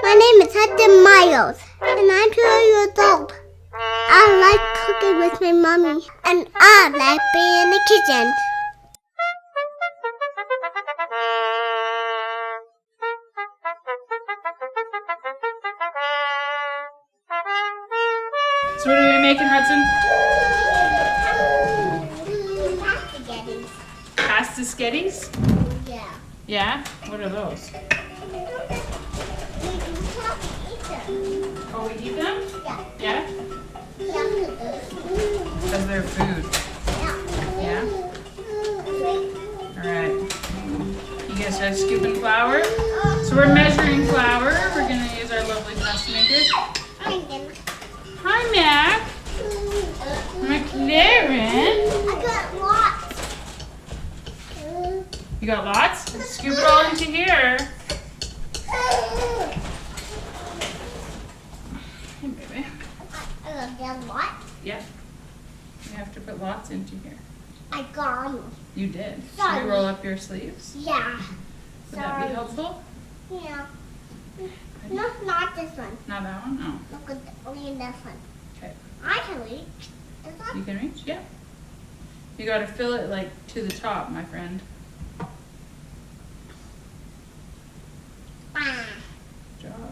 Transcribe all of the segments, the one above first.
My name is Hudson Miles, and I'm 2 years old. I like cooking with my mommy, and I like being in the kitchen. So what are we making, Hudson? Pasta sketties? Yeah. Yeah? What are those? Oh, we eat them? Yeah. Yeah? Because they're food. Yeah? Alright. You guys are scooping flour? So we're measuring flour. We're going to use our lovely pasta maker. Hi, Mac. McLaren. I got lots. You got lots? Scoop it all into here. Hey, baby. I got lots. Yeah. You have to put lots into here. I got them. You did. Should Sorry. we roll up your sleeves? Yeah. Would that be helpful? Yeah. No, not this one. Not that one? Oh. Look at only this one. Okay. I can reach. This You one? can reach? Yeah. You gotta fill it like to the top, my friend. Ah. Good job.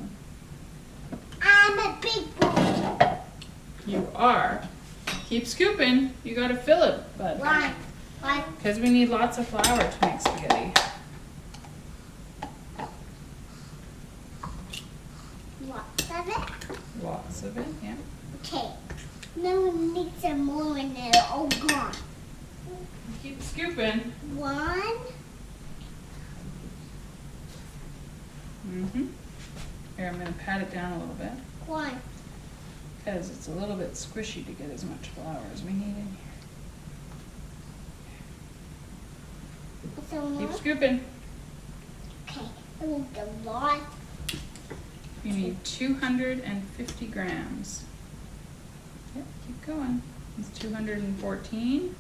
I'm a big boy. You are. Keep scooping. You gotta fill it, bud. Why? Why? Because we need lots of flour to make spaghetti. Lots of it. Lots of it, yeah. Okay. Now we need some more in there. Oh, God. Keep scooping. One. Here, I'm gonna pat it down a little bit. One. Because it's a little bit squishy to get as much flour as we need in here. Some more. Keep scooping. Okay. I need a lot. You need 250 grams. Yep, keep going. It's 214.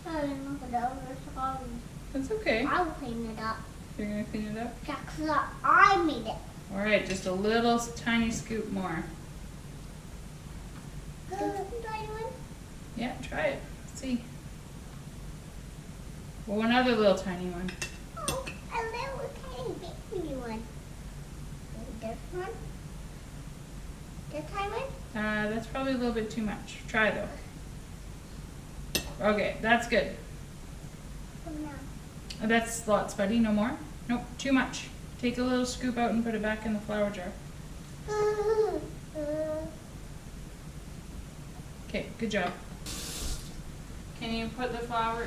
I don't know what else is wrong. That's okay. I'll clean it up. You're gonna clean it up? Because I made it. All right, just a little tiny scoop more. Yeah, try it. Let's see. Well, another little tiny one. Oh, a little tiny baby one. This one? This tiny one? That's probably a little bit too much. Try though. Okay, that's good. Oh, no. That's lots, buddy. No more? Nope, too much. Take a little scoop out and put it back in the flour jar. Okay, good job. Can you put the flour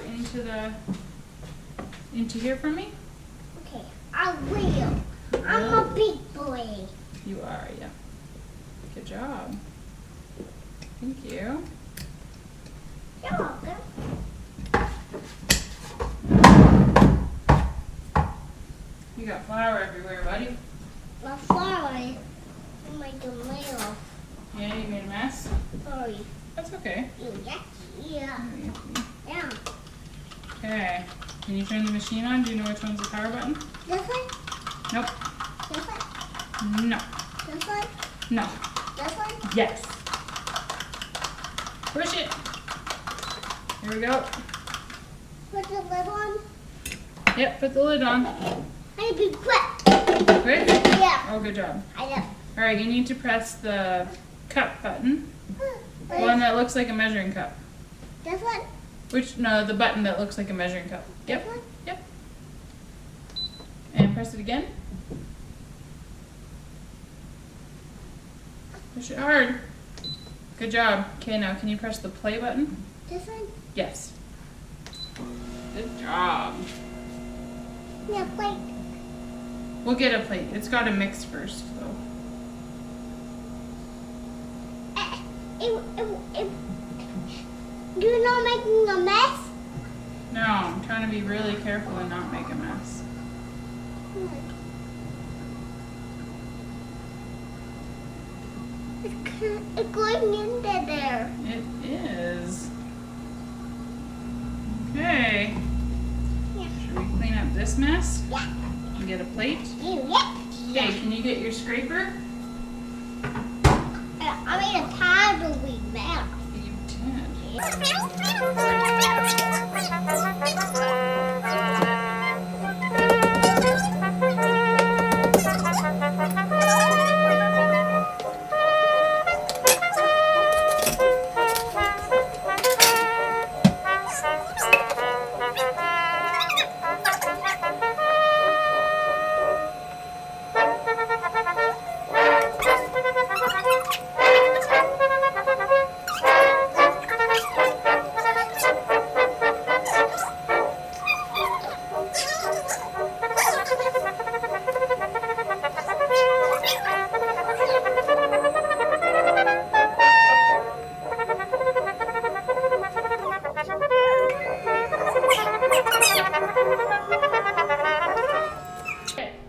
into here for me? Okay, I will. I'm a big boy. You are, yeah. Good job. Thank you. You're welcome. You got flour everywhere, buddy. My flower is my tomato. Yeah, you made a mess? Sorry. That's okay. Yeah. Yeah. Okay. Can you turn the machine on? Do you know which one's the power button? This one? Nope. This one? No. This one? No. This one? Yes. Push it. Here we go. Put the lid on. Yep, put the lid on. I need to be quick. Quick? Yeah. Oh, good job. I know. All right, you need to press the cup button. The one that looks like a measuring cup. This one? No, the button that looks like a measuring cup. Yep. This one? Yep. And press it again. Push it hard. Good job. Okay, now can you press the play button? This one? Yes. Good job. Yeah, plate. We'll get a plate. It's got to mix first, though. You're not making a mess? No, I'm trying to be really careful and not make a mess. It's going into there. It is. Okay. Yeah. Should we clean up this this mess? Yeah. And get a plate? Yeah. Okay, can you get your scraper? I mean, a pie will be better. You did.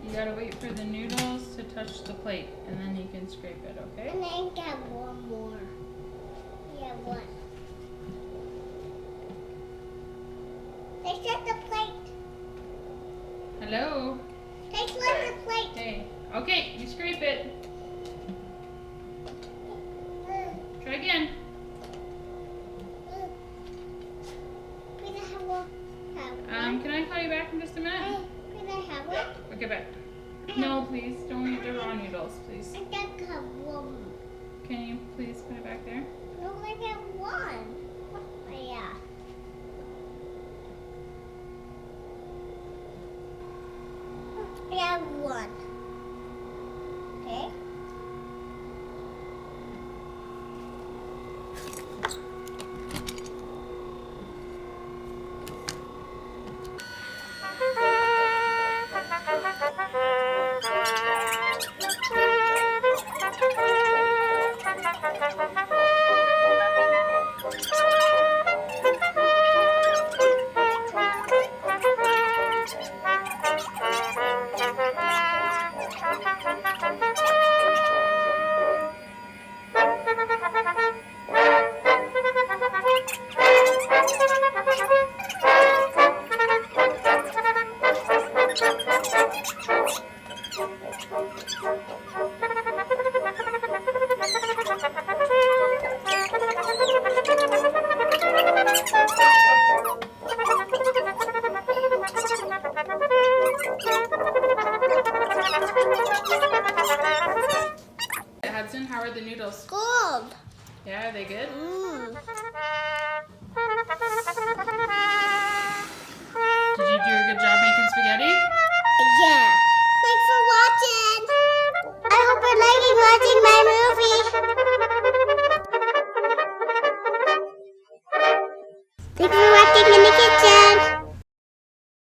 You gotta wait for the noodles to touch the plate, and then you can scrape it, okay? And then get one more. Yeah, one. They set the plate. Hello? They set the plate. Hey. Okay, you scrape it. Try again. Can I have one? Can I call you back in just a minute? Can I have one? Okay, back. No, please. Don't eat the raw noodles, please. I can have one. Can you please put it back there? No, I have one. Oh, yeah. I have one. Okay. Hudson, how are the noodles? Good. Yeah, are they good? Did you do a good job making spaghetti? Yeah. Thanks for watching. I hope you're watching my movie. Thanks for watching.